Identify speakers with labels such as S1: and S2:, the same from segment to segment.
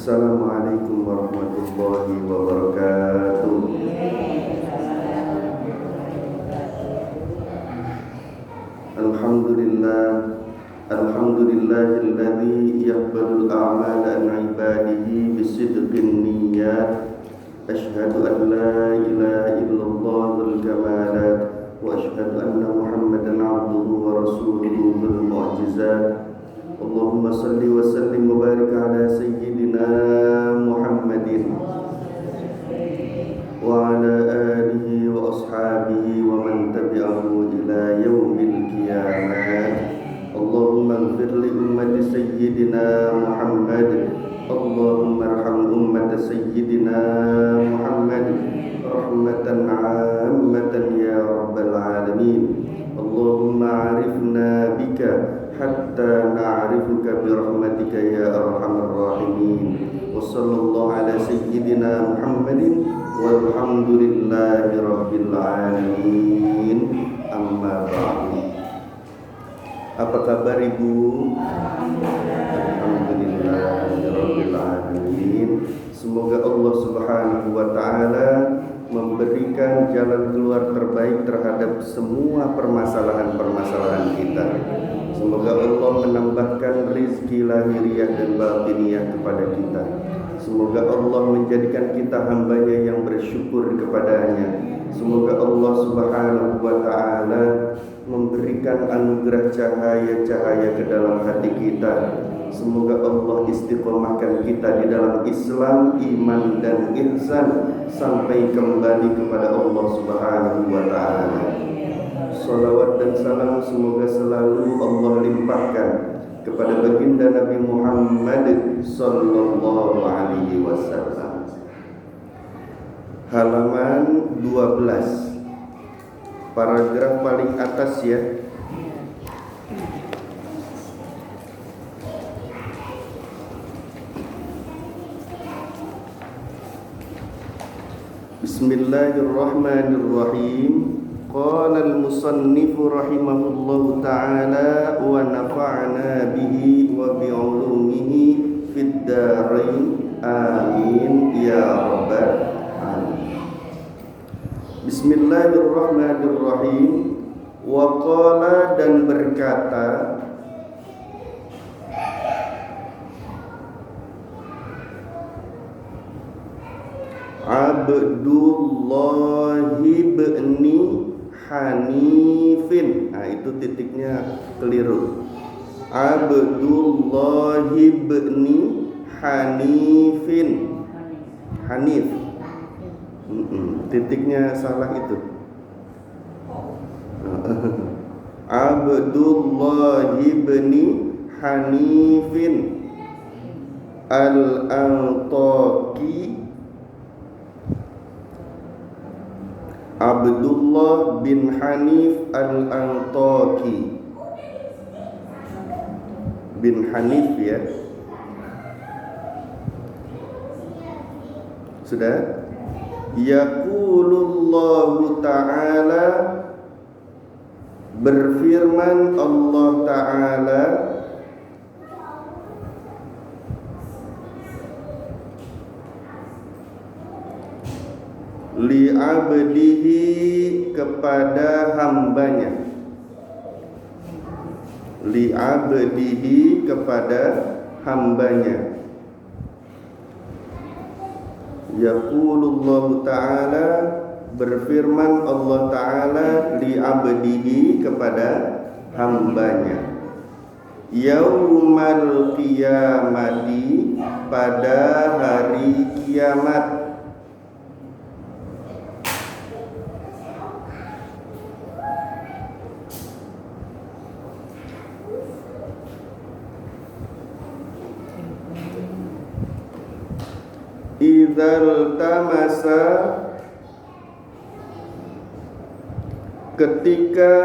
S1: Assalamualaikum warahmatullahi wabarakatuh. Alhamdulillah, alhamdulillahilladzi yaqbalul a'mala an ibadihi bisidqin niyyat. Asyhadu an la ilaha illallah wal kamalat wa asyhadu anna Muhammadan abduhu wa rasuluhu bil mu'jizat. Allahumma salli wa sallim wa barik ala sayyidina Muhammadin wa ala alihi wa ashabihi wa man tabi'ahu ila yaumil qiyamah. Allahumma ighfir li ummati sayyidina Muhammad. Allahumma arham ummata sayyidina Muhammad rahmatan 'ammatan ya rabbal alamin. Allahumma 'arifna bika hatta na'rifuka birahmatika ya arhamar rahimin. Wa sallallahu ala sayyidina Muhammadin walhamdulillahi rabbil alamin. Amma ba'du. Apa kabar Ibu? Alhamdulillahi rabbil alamin. Semoga Allah Subhanahu wa taala memberikan jalan keluar terbaik terhadap semua permasalahan-permasalahan kita. Semoga Allah menambahkan rizki lahiriah dan batiniah kepada kita. Semoga Allah menjadikan kita hambanya yang bersyukur kepadanya. Semoga Allah Subhanahu wa ta'ala memberikan anugerah cahaya-cahaya ke dalam hati kita. Semoga Allah istiqomahkan kita di dalam Islam, iman dan ihsan sampai kembali kepada Allah Subhanahu wa ta'ala. Salawat dan salam semoga selalu Allah limpahkan kepada baginda Nabi Muhammad sallallahu alaihi wasallam. Halaman 12, paragraf paling atas ya. Bismillahirrahmanirrahim. Qala al-musannifu rahimahullahu ta'ala wa nafa'na bihi wa bi'ulumihi fid darain amin ya rabbal alamin. Bismillahirrahmanirrahim. Wa qala, dan berkata, Abdullah ibni Hanifin. Nah itu titiknya keliru. Abdullah ibni Hanifin. Hanif. Titiknya salah itu. Abdullah ibni Hanifin al-Antaki. Abdullah bin Hanif al-Antaki. Bin Hanif ya. Sudah? Yaqulullahu ta'ala, berfirman Allah ta'ala, li'abdihi, kepada hambanya. Li'abdihi, kepada hambanya. Yaqulullahu ta'ala, berfirman Allah ta'ala, li'abdihi, kepada hambanya. Yaumal qiyamati, pada hari kiamat. Idzal tamasa, ketika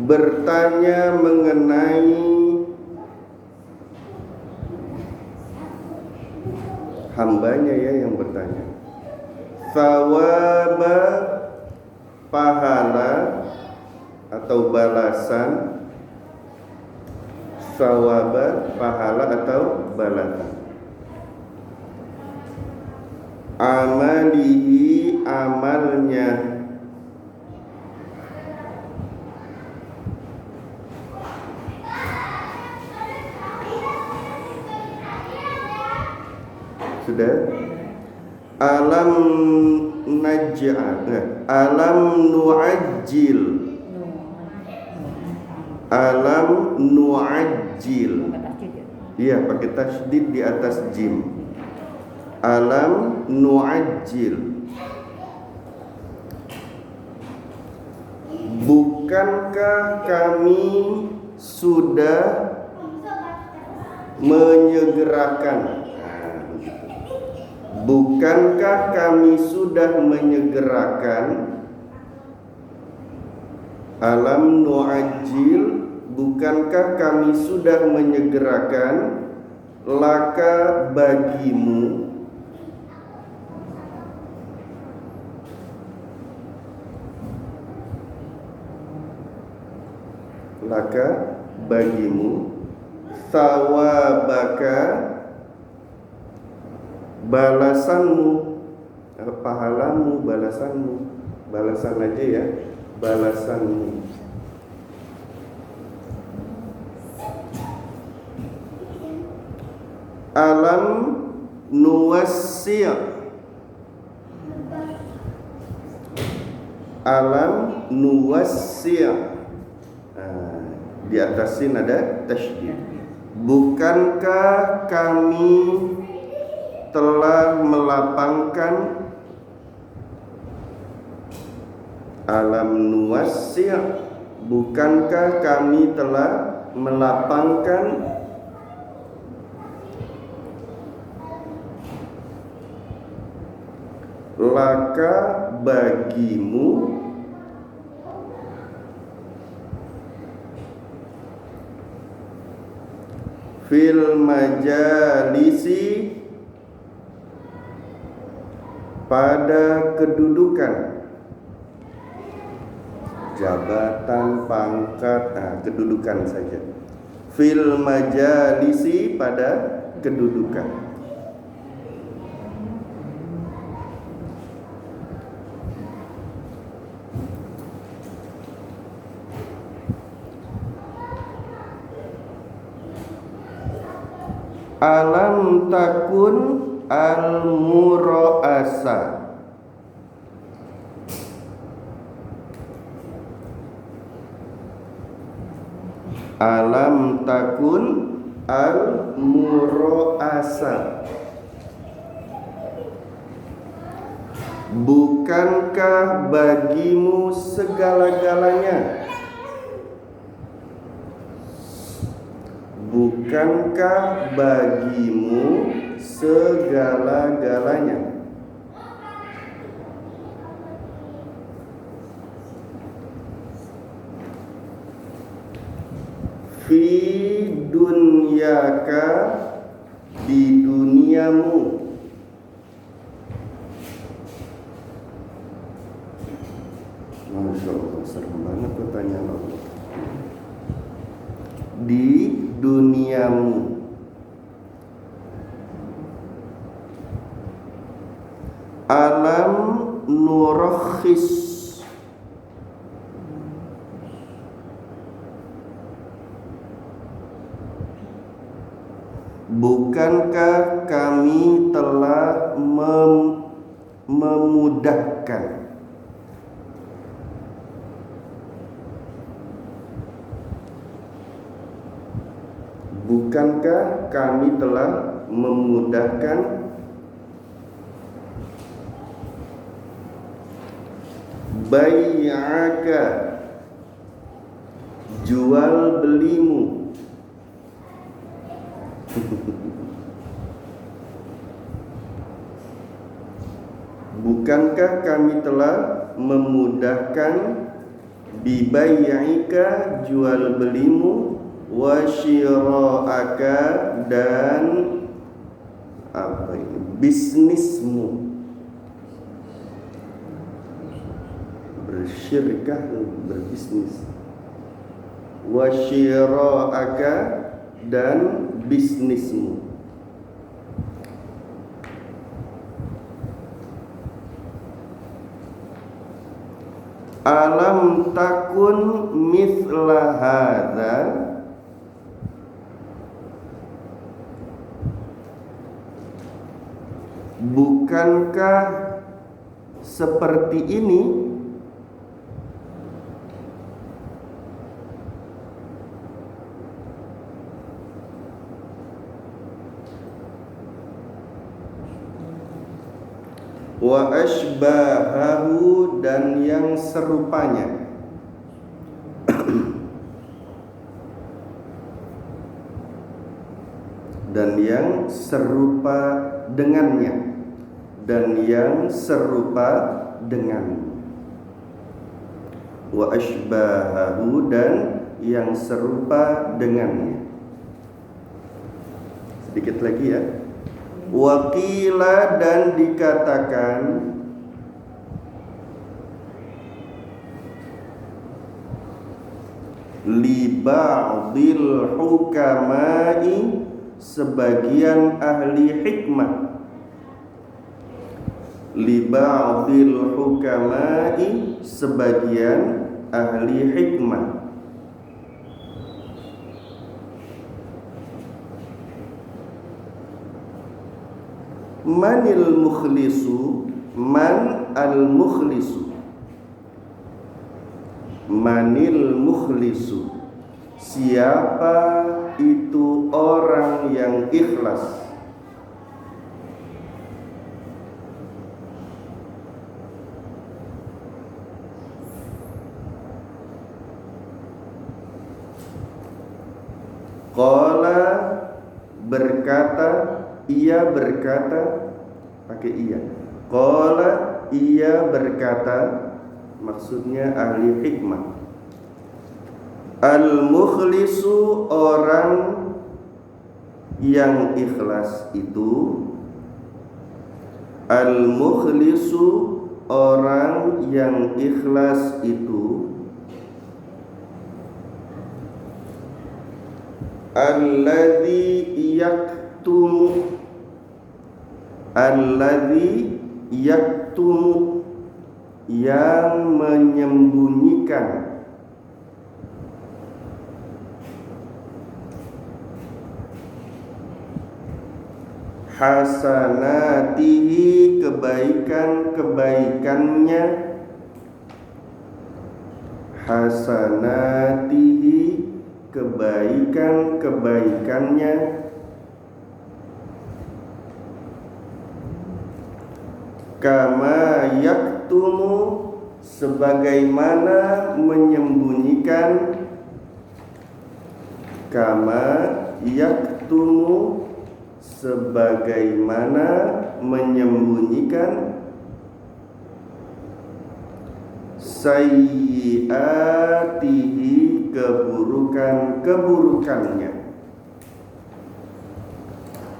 S1: bertanya mengenai hambanya ya yang bertanya, thawaba, pahala atau balasan, sawaba, pahala atau balasan. Amalihi, amalnya. Sudah? Alam alam nu'ajjil. Alam nu'ajjil. Iya, pakai tasydid di atas jim. Alam nu'ajjil. Bukankah kami sudah menyegerakan? Bukankah kami sudah menyegerakan? Alam nu'ajjil, bukankah kami sudah menyegerakan laka bagimu sawabaka, balasanmu, pahalamu, balasanmu, balasan aja ya, balasanmu. Alam nuwassi', alam nuwassi', di atas sin ada tasydid. Bukankah kami telah melapangkan? Alam nuwassi', bukankah kami telah melapangkan laka bagimu fil majalisi, pada kedudukan, jabatan, pangkat, kedudukan saja. Fil majalisi, pada kedudukan. Alam takun al-mura'asa, alam takun al-mura'asa, bukankah bagimu segala-galanya? Bukankah bagimu segala-galanya? Fi dunyaka, di duniamu. Masya Allah, serem banget pertanyaan Allah. Di duniamu. Alam nurakhis, bukankah kami telah memudahkan? Bukankah kami telah memudahkan bai'aka, jual belimu? Bukankah kami telah memudahkan bibai'ika, jual belimu, wa syira'aka, dan apa ini, bisnismu. Bersyirkah, berbisnis. Wa syira'aka, dan bisnismu. Alam takun mithla hadza, bukankah seperti ini? Wa ashbahahu, dan yang serupanya. Dan yang serupa dengannya, dan yang serupa dengan. Wa ashbahahu, dan yang serupa dengannya. Sedikit lagi ya. Wakila, dan dikatakan, li ba'dil hukamai, sebagian ahli hikmah. Li ba'dil hukamai, sebagian ahli hikmah. Manil mukhlisu, man al mukhlisu, manil mukhlisu, siapa itu orang yang ikhlas. Qala, berkata, ia berkata, pakai ia. Qala, ia berkata, maksudnya ahli hikmah. Al-mukhlisu, orang yang ikhlas itu. Al-mukhlisu, orang yang ikhlas itu. Alladzi yaktumu, alladzi yaktumu, yang menyembunyikan. Hasanatihi, kebaikan-kebaikannya. Hasanatihi, kebaikan-kebaikannya. Kama yaktumu, sebagaimana menyembunyikan. Kama yaktumu, sebagaimana menyembunyikan. Sayyiatihi, keburukan-keburukannya.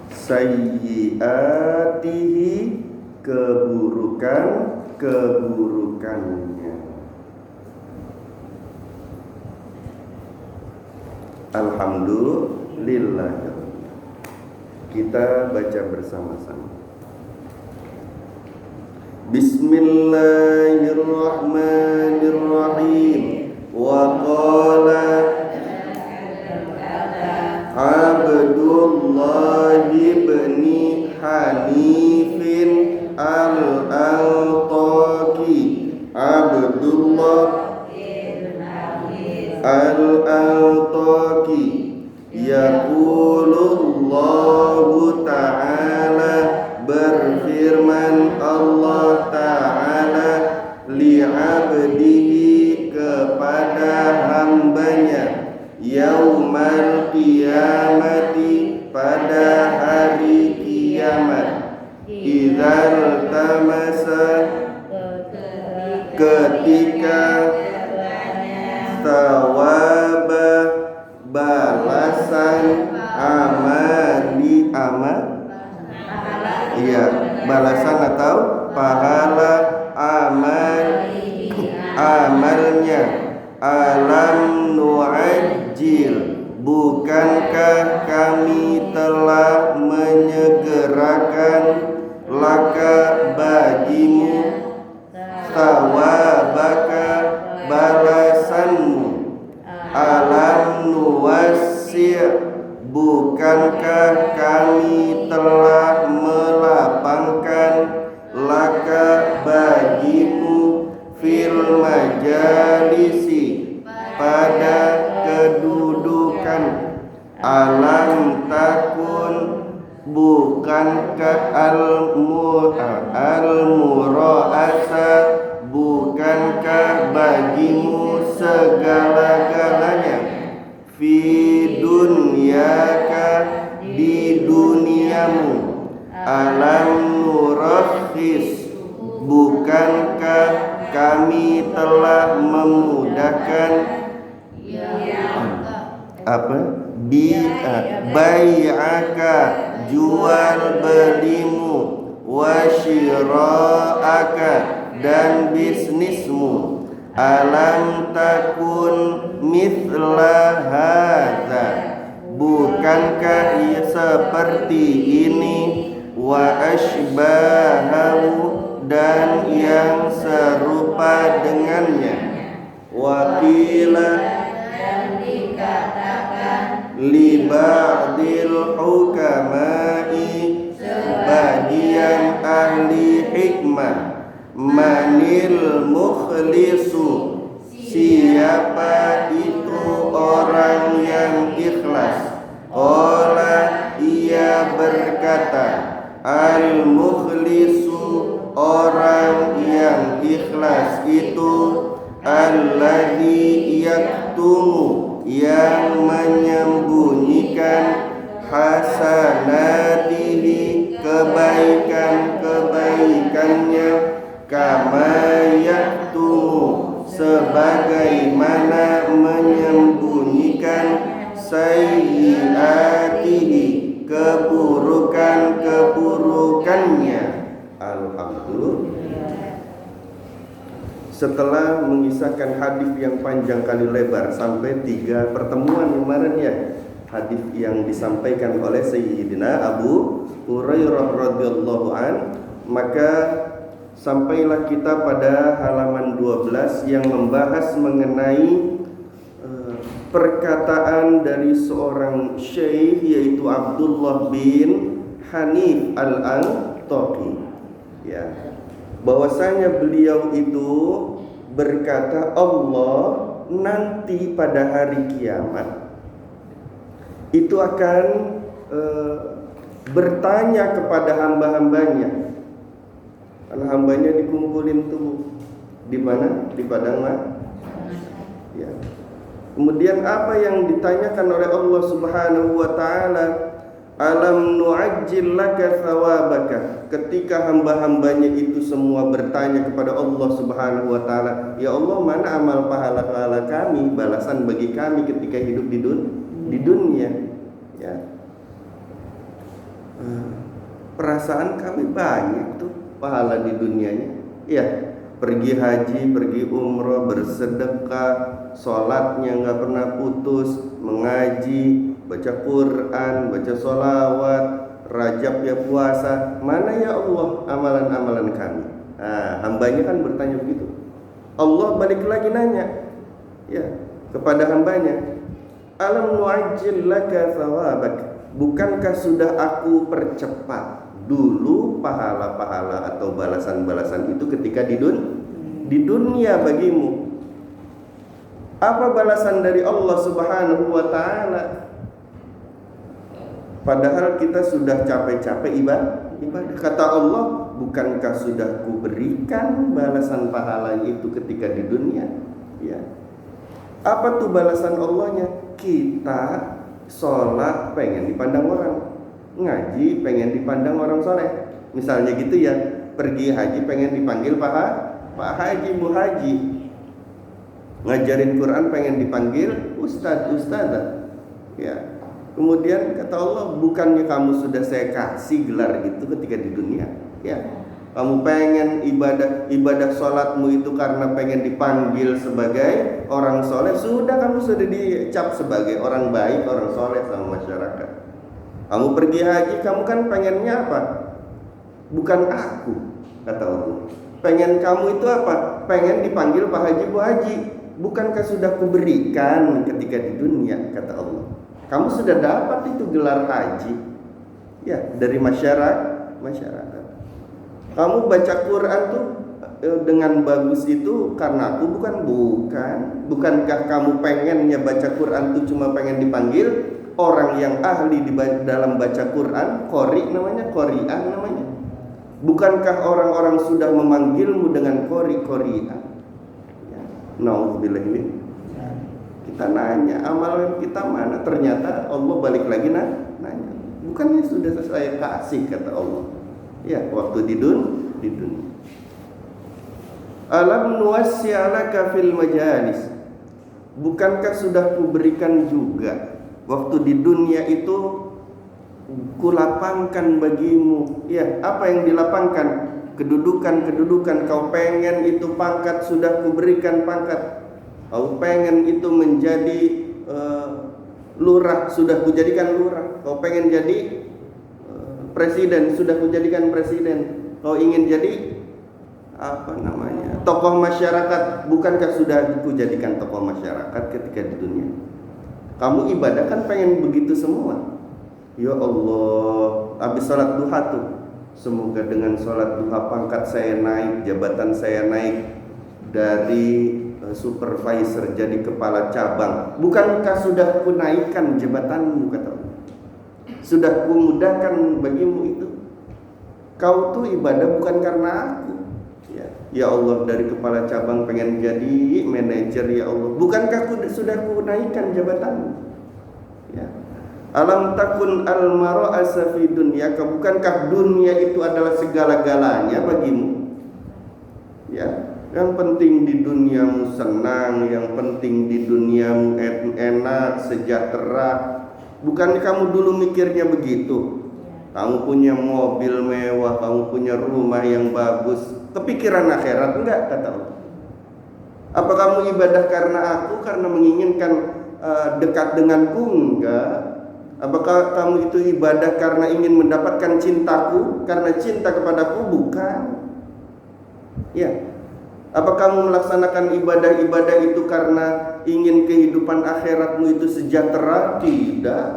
S1: Sayyiatihi, keburukan-keburukannya. Alhamdulillah. Kita baca bersama-sama. Bismillahirrahmanirrahim. Wa qala Abdullah bin Hanifin al-Altaqi. Abdullah al-Altaqi yaqulullahu ta'ala, berfirman Allah Ta'ala, li'abdihi, kepada hambanya, yaumal qiyamati, pada hari kiamat, idzal tamasa, ketika thawaba, balasan, amali, iya, balasan atau pahala amalnya. Alam nu'ajjil, bukankah kami telah menyegerakan laka bagimu thawabaka balasanmu, alam nuwassi', bukankah kami telah melapangkan laka bagimu fil majalisi, pada kedudukan, alam takun, bukankah al-mura'asa, bukankah bagimu segala-galanya, fi dunyaka, di duniamu, alam nurakhis, bukankah kami telah memudahkan bai'aka, jual belimu, wasyira'aka, dan bisnismu, alam takun mithla hadza, bukankah ia seperti ini, wa ashbahahu, dan yang serupa dengannya, wa qila, dan dikatakan, li ba'dil hukama'i, sebagian ahli hikmah, manil mukhlisu, siapa itu orang yang ikhlas. Qala, ia berkata, al mukhlisu, orang yang ikhlas itu, alladzi yaktumu, yang menyembunyikan, hasanatihi, kebaikan-kebaikannya, kama yaktumu, sebagaimana menyembunyikan, sayyiatihi, keburukan-keburukannya. Alhamdulillah. Setelah mengisahkan hadis yang panjang kali lebar sampai 3 pertemuan kemarin ya, hadis yang disampaikan oleh Sayyidina Abu Hurairah radhiyallahu an, maka sampailah kita pada halaman 12 yang membahas mengenai perkataan dari seorang syekh, yaitu Abdullah bin Hanif al-Antaqi, ya, bahwasanya beliau itu berkata, Allah nanti pada hari kiamat itu akan bertanya kepada hamba-hambanya. Hambanya dikumpulin tuh di mana? Di padang mahsyar. Ya. Kemudian apa yang ditanyakan oleh Allah Subhanahu wa taala? Alam nu'ajjil laka thawabaka. Ketika hamba-hambanya itu semua bertanya kepada Allah Subhanahu wa taala, ya Allah, mana amal pahala-pahala kami, balasan bagi kami ketika hidup di dunia? Ya. Perasaan kami banyak tuh pahala di dunianya. Ya, pergi haji, pergi umroh, bersedekah, sholatnya nggak pernah putus, mengaji, baca Quran, baca sholawat, Rajab ya puasa. Mana ya Allah amalan-amalan kami? Hambanya kan bertanya begitu. Allah balik lagi nanya, ya, kepada hambanya, alam nu'ajjil laka thawabak, bukankah sudah aku percepat dulu pahala-pahala atau balasan-balasan itu ketika di dunia bagimu? Apa balasan dari Allah Subhanahu wa taala? Padahal kita sudah capek-capek ibadah. Kata Allah, bukankah sudah kuberikan balasan pahala itu ketika di dunia? Ya. Apa tuh balasan Allahnya? Kita sholat pengen dipandang orang, ngaji pengen dipandang orang soleh, misalnya gitu ya. Pergi haji pengen dipanggil Pak Haji, Bu Haji. Ngajarin Quran pengen dipanggil Ustadz, Ustadzah. Ya. Kemudian kata Allah, bukannya kamu sudah saya kasih gelar itu ketika di dunia? Ya. Kamu pengen ibadah sholatmu itu karena pengen dipanggil sebagai orang soleh, sudah kamu sudah dicap sebagai orang baik, orang soleh sama masyarakat. Kamu pergi haji, kamu kan pengennya apa? Bukan aku, kata Allah. Pengen kamu itu apa? Pengen dipanggil Pak Haji, Bu Haji. Bukankah sudah kuberikan ketika di dunia, kata Allah. Kamu sudah dapat itu gelar haji, ya, dari masyarakat. Kamu baca Quran tuh dengan bagus itu karena aku, bukan. Bukankah kamu pengennya baca Quran tuh cuma pengen dipanggil orang yang ahli dalam baca Quran, qori'an namanya. Bukankah orang-orang sudah memanggilmu dengan qori'an? Ya. Nauzubillah ini. Kita nanya, amalan kita mana? Ternyata Allah balik lagi nanya. Bukannya sudah saya kasih, kata Allah. Ya, waktu di dunia. Alam nuwassi'alaka fil majalis. Bukankah sudah kuberikan juga waktu di dunia itu kulapangkan bagimu. Ya, apa yang dilapangkan? Kedudukan. Kau pengen itu pangkat, sudah kuberikan pangkat. Kau pengen itu menjadi lurah, sudah kujadikan lurah. Kau pengen jadi presiden, sudah kujadikan presiden. Kau ingin jadi tokoh masyarakat, bukankah sudah kujadikan tokoh masyarakat ketika di dunia? Kamu ibadah kan pengen begitu semua. Ya Allah, habis sholat duha tuh, semoga dengan sholat duha pangkat saya naik, jabatan saya naik dari supervisor jadi kepala cabang. Bukankah sudah kunaikkan jabatanmu, kata Allah. Sudah kumudahkan bagimu itu. Kau tuh ibadah bukan karena aku. Ya Allah, dari kepala cabang pengen jadi manajer, ya Allah. Bukankah sudah kunaikkan jabatanmu? Ya. Alam takun al-mara'asa fi dunyaka. Bukankah dunia itu adalah segala-galanya bagimu? Ya. Yang penting di duniamu senang, yang penting di duniamu enak, sejahtera. Bukan kamu dulu mikirnya begitu? Kamu punya mobil mewah, kamu punya rumah yang bagus, kepikiran akhirat enggak, kata Allah? Apa kamu ibadah karena aku, karena menginginkan dekat denganku? Enggak. Apakah kamu itu ibadah karena ingin mendapatkan cintaku, karena cinta kepadaku? Bukan. Ya. Apa kamu melaksanakan ibadah-ibadah itu karena ingin kehidupan akhiratmu itu sejahtera? Tidak.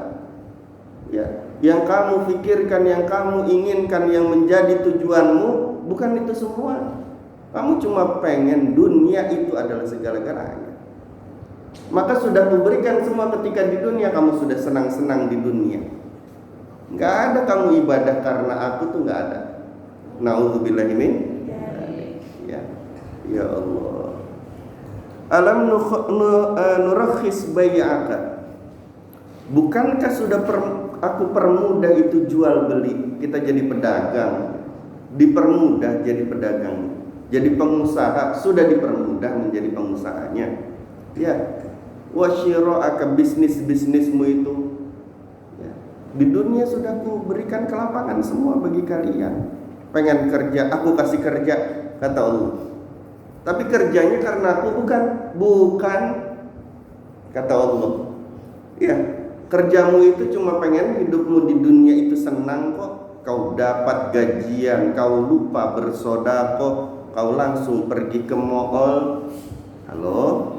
S1: Ya. Yang kamu pikirkan, yang kamu inginkan, yang menjadi tujuanmu, bukan itu semua. Kamu cuma pengen dunia itu adalah segala-galanya. Maka sudah kuberikan semua ketika di dunia, kamu sudah senang-senang di dunia. Nggak ada kamu ibadah karena aku tuh, nggak ada. Nauzubillahi min. Ya Allah. Alam nurakhis bai'aka. Bukankah sudah aku permudah itu jual beli, kita jadi pedagang, dipermudah jadi pedagang, jadi pengusaha, sudah dipermudah menjadi pengusahanya. Ya, wasyira'aka, bisnismu itu. Ya. Di dunia sudah aku berikan kelapangan semua bagi kalian. Pengen kerja, aku kasih kerja, kata Allah. Tapi kerjanya karena aku, bukan, kata Allah. Ya. Kerjamu itu cuma pengen hidupmu di dunia itu senang kok. Kau dapat gajian, kau lupa bersedekah, kau langsung pergi ke mall. Halo?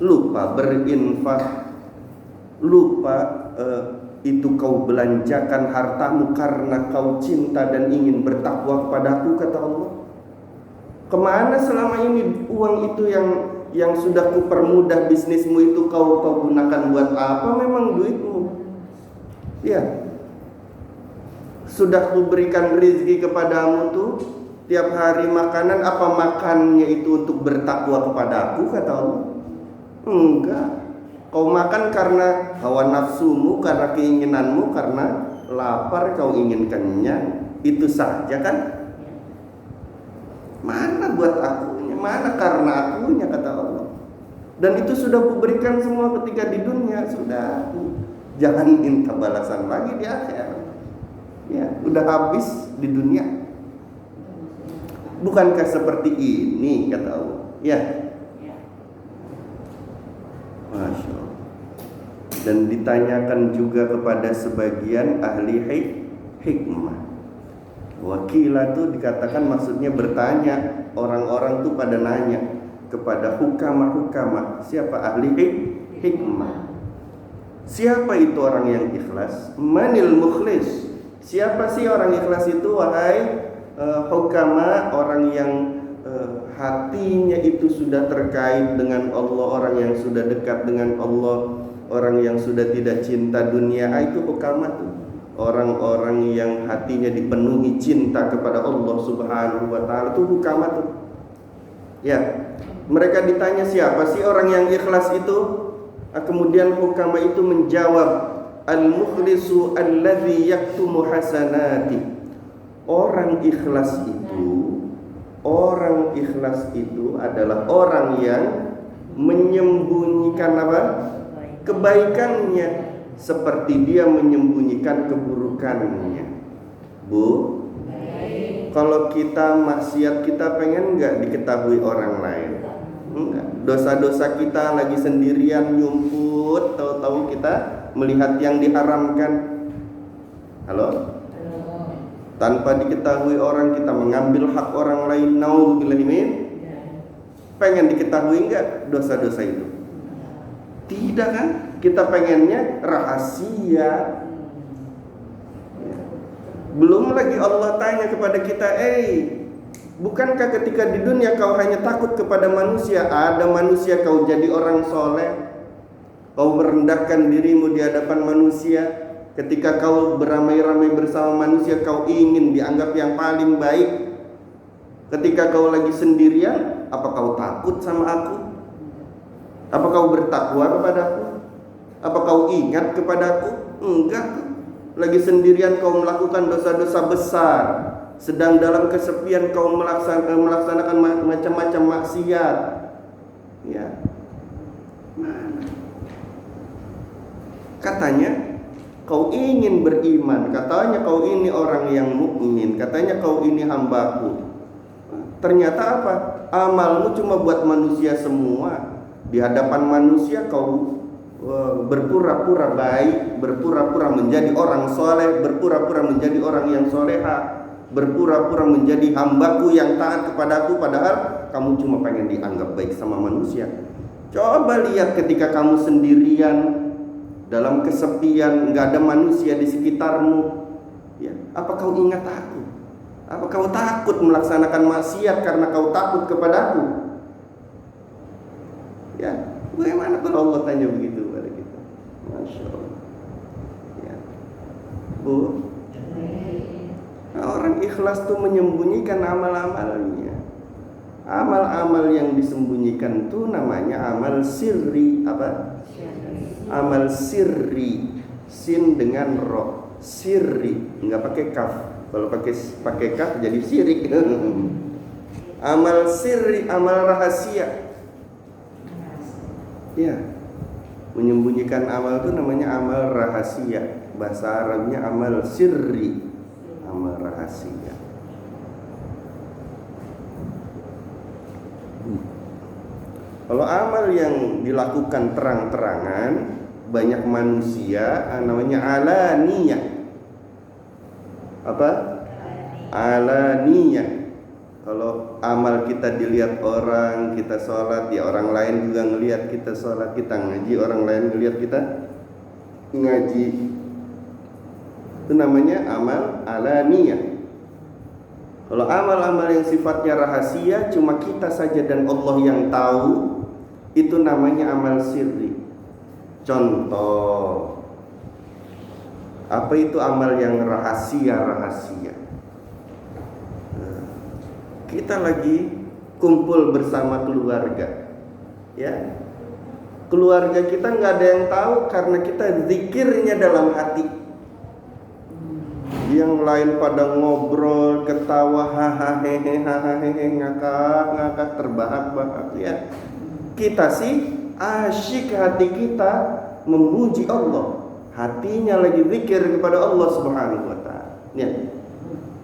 S1: Lupa berinfak, lupa itu kau belanjakan hartamu karena kau cinta dan ingin bertakwa kepadaku, kata Allah. Kemana selama ini uang itu yang sudah kupermudah bisnismu itu kau gunakan buat apa? Memang duitmu. Ya. Sudah kuberikan rezeki kepadamu tuh tiap hari makanan, apa makannya itu untuk bertakwa kepadaku, kata Allah? Enggak. Kau makan karena hawa nafsumu, karena keinginanmu, karena lapar kau ingin kenyang. Itu saja kan? Mana buat akunya, mana karena akunya, kata Allah. Dan itu sudah kuberikan semua ketika di dunia, sudah. Jangan minta balasan lagi di akhirat. Ya, udah habis di dunia. Bukankah seperti ini kata Allah? Ya. Masya Allah. Dan ditanyakan juga kepada sebagian ahli hikmah. Wakilah itu dikatakan maksudnya bertanya. Orang-orang tuh pada nanya kepada hukama. Siapa ahli hikmah? Siapa itu orang yang ikhlas? Manil mukhlis? Siapa sih orang ikhlas itu? Wahai hukama, orang yang hatinya itu sudah terkait dengan Allah, orang yang sudah dekat dengan Allah, orang yang sudah tidak cinta dunia. Itu hukama tuh. Orang-orang yang hatinya dipenuhi cinta kepada Allah Subhanahu wa ta'ala, itu hukama tuh. Ya, mereka ditanya siapa sih orang yang ikhlas itu? Kemudian hukama itu menjawab, al-mukhlisu alladhi yaktumu hasanati. Orang ikhlas itu adalah orang yang menyembunyikan apa? Kebaikannya, seperti dia menyembunyikan keburukannya. Bu, kalau kita maksiat, kita pengen nggak diketahui orang lain? Enggak. Dosa-dosa kita lagi sendirian nyumput, tahu-tahu kita melihat yang diharamkan. Halo? Tanpa diketahui orang, kita mengambil hak orang lain. Naudzubillah min. Pengen diketahui nggak dosa-dosa itu? Tidak kan? Kita pengennya rahasia. Belum lagi Allah tanya kepada kita, bukankah ketika di dunia kau hanya takut kepada manusia? Ada manusia kau jadi orang soleh, kau merendahkan dirimu di hadapan manusia. Ketika kau beramai-ramai bersama manusia, kau ingin dianggap yang paling baik. Ketika kau lagi sendirian, apa kau takut sama aku? Apa kau bertakwa kepadaku? Apa kau ingat kepadaku? Enggak. Lagi sendirian kau melakukan dosa-dosa besar, sedang dalam kesepian kau melaksanakan macam-macam maksiat. Ya. Katanya kau ingin beriman, katanya kau ini orang yang mukmin, katanya kau ini hambaku. Ternyata apa? Amalmu cuma buat manusia semua. Di hadapan manusia kau berpura-pura baik, berpura-pura menjadi orang soleh, berpura-pura menjadi orang yang soleha, berpura-pura menjadi hambaku yang taat kepadaku, padahal kamu cuma pengen dianggap baik sama manusia. Coba lihat ketika kamu sendirian dalam kesepian, nggak ada manusia di sekitarmu, ya, apa kau ingat aku? Apa kau takut melaksanakan maksiat karena kau takut kepadaku? Ya, bagaimana kalau Allah tanya begitu kepada kita? Masya Allah. Ya. Bu, nah, orang ikhlas tuh menyembunyikan amal-amalnya. Amal-amal yang disembunyikan tuh namanya amal sirri. Apa? Amal sirri. Sin dengan ro. Sirri, nggak pakai kaf. Kalau pakai kaf jadi syirik. Amal sirri, amal rahasia. Ya, menyembunyikan amal itu namanya amal rahasia. Bahasa Arabnya amal sirri, amal rahasia. Kalau amal yang dilakukan terang-terangan, banyak manusia, namanya alaniyah. Apa? Alaniyah. Kalau amal kita dilihat orang, kita sholat, ya orang lain juga ngelihat kita sholat, kita ngaji, orang lain ngelihat kita ngaji. Itu namanya amal alaniyah. Kalau amal-amal yang sifatnya rahasia, cuma kita saja dan Allah yang tahu, itu namanya amal sirri. Contoh, apa itu amal yang rahasia-rahasia? Kita lagi kumpul bersama keluarga, ya, keluarga kita nggak ada yang tahu karena kita zikirnya dalam hati. Yang lain pada ngobrol, ketawa, hahaha, ngakak, terbahak-bahak, ya. Kita sih asyik hati kita memuji Allah, hatinya lagi zikir kepada Allah Subhanahu wa ta'ala. Ya.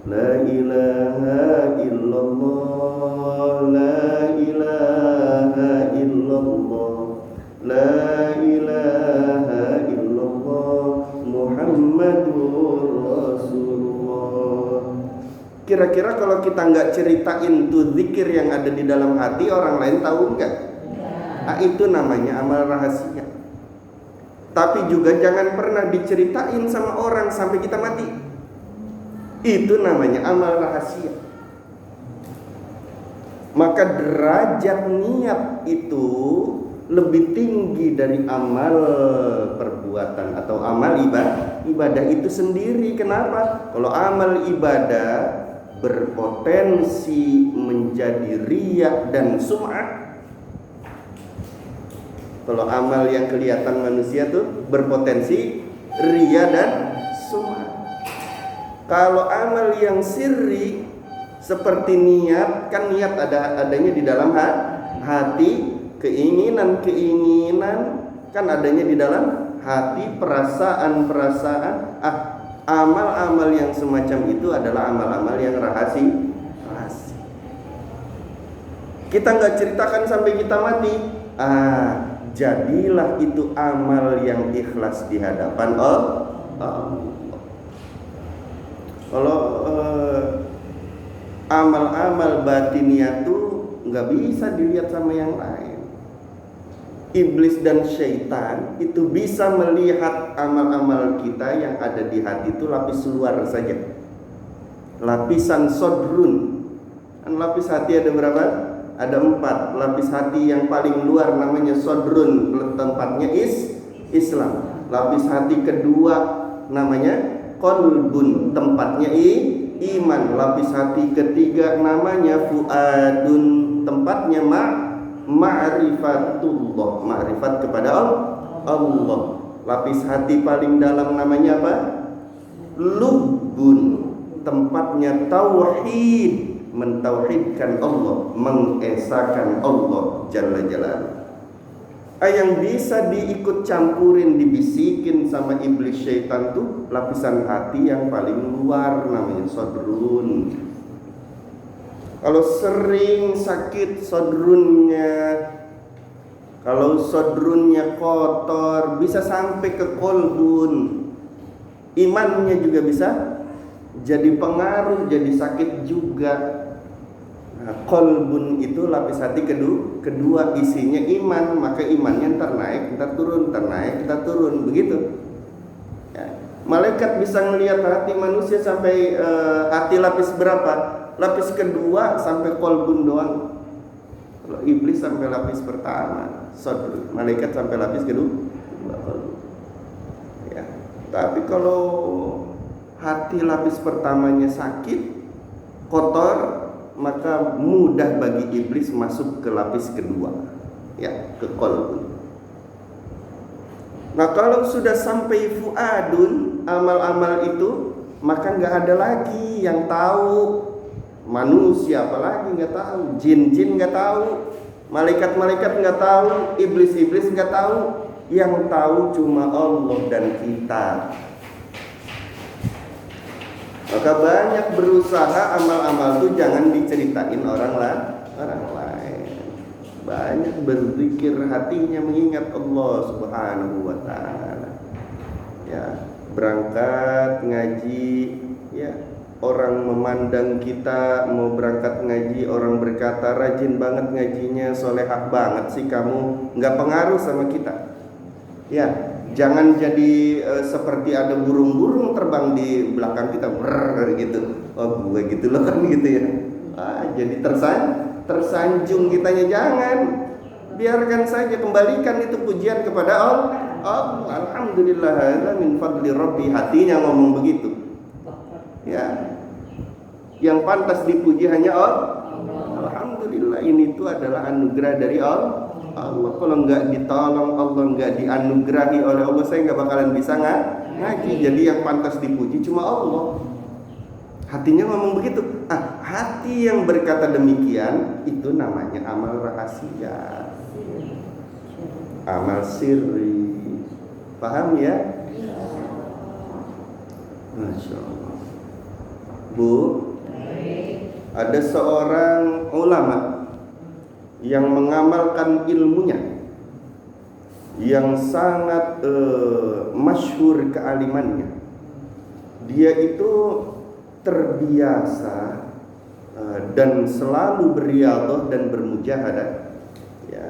S1: La ilaha illallah, la ilaha illallah, la ilaha illallah, Muhammadur Rasulullah. Kira-kira kalau kita nggak ceritain tuh zikir yang ada di dalam hati, orang lain tahu nggak? Nah, itu namanya amal rahasia. Tapi juga jangan pernah diceritain sama orang sampai kita mati. Itu namanya amal rahasia. Maka derajat niat itu lebih tinggi dari amal perbuatan atau amal ibadah itu sendiri. Kenapa? Kalau amal ibadah berpotensi menjadi riya dan sum'ah. Kalau amal yang kelihatan manusia tuh berpotensi riya dan sum'ah. Kalau amal yang sirri seperti niat, kan niat adanya di dalam hati, keinginan kan adanya di dalam hati, perasaan. Amal-amal yang semacam itu adalah amal-amal yang rahasia. Kita nggak ceritakan sampai kita mati. Jadilah itu amal yang ikhlas di hadapan Allah. Kalau amal-amal batiniah tuh nggak bisa dilihat sama yang lain. Iblis dan syaitan itu bisa melihat amal-amal kita yang ada di hati itu lapis luar saja, lapisan sodrun. Kan lapis hati ada berapa? Ada 4. Lapis hati yang paling luar namanya sodrun, tempatnya Islam. Lapis hati kedua namanya qalbun, tempatnya iman. Lapis hati ketiga namanya fuadun, tempatnya ma'rifatullah, ma'rifat kepada Allah. Lapis hati paling dalam namanya apa? Lubbun, tempatnya tauhid, mentauhidkan Allah, mengesakan Allah jalla jalaluhu. Yang bisa diikut campurin, dibisikin sama iblis syaitan tuh lapisan hati yang paling luar namanya sodrun. Kalau sering sakit sodrunnya, kalau sodrunnya kotor, bisa sampai ke kolbun. Imannya juga bisa jadi pengaruh, jadi sakit juga. Kolbun itu lapis hati kedua isinya iman, maka imannya ntar naik, ntar turun, ntar naik, ntar turun, begitu. Ya. Malaikat bisa melihat hati manusia sampai hati lapis berapa? Lapis kedua sampai kolbun doang. Kalau iblis sampai lapis pertama, malaikat sampai lapis kedua. Ya. Tapi kalau hati lapis pertamanya sakit, kotor, maka mudah bagi iblis masuk ke lapis kedua, ya, ke qalbun. Nah, kalau sudah sampai fuadun, amal-amal itu, maka nggak ada lagi yang tahu. Manusia apalagi nggak tahu, jin-jin nggak tahu, malaikat-malaikat nggak tahu, iblis-iblis nggak tahu. Yang tahu cuma Allah dan kita. Maka banyak berusaha amal-amal itu jangan diceritain orang lain. Banyak berzikir hatinya mengingat Allah Subhanahu wa taala. Ya, berangkat ngaji, ya, orang memandang kita mau berangkat ngaji, orang berkata rajin banget ngajinya, solehah banget sih kamu, nggak pengaruh sama kita. Ya, jangan jadi seperti ada burung-burung terbang di belakang kita, brrr, gitu. Oh, gue gitu loh kan gitu ya. Jadi tersanjung kitanya, jangan. Biarkan saja, kembalikan itu pujian kepada Allah. Alhamdulillah, hadza min fadli rabbi. Hatinya ngomong begitu. Ya. Yang pantas dipuji hanya Allah. Alhamdulillah, ini itu adalah anugerah dari Allah. Kalau nggak ditolong Allah, nggak dianugerahi oleh Allah, saya nggak bakalan bisa ngaji. Jadi yang pantas dipuji cuma Allah. Hatinya ngomong begitu. Hati yang berkata demikian itu namanya amal rahasia, amal sirri. Paham ya? Masya Allah. Bu, ada seorang ulama yang mengamalkan ilmunya, yang sangat masyhur kealimannya. Dia itu terbiasa dan selalu beriadah dan bermujahadah, ya,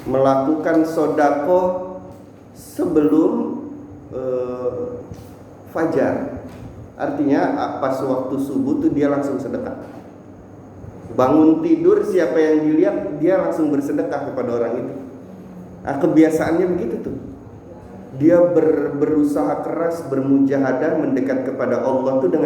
S1: melakukan sedekah sebelum fajar. Artinya pas waktu subuh tuh dia langsung sedekah. Bangun tidur siapa yang dilihat dia langsung bersedekah kepada orang itu. Nah, kebiasaannya begitu tuh. Dia berusaha keras, bermujahadah mendekat kepada Allah tuh dengan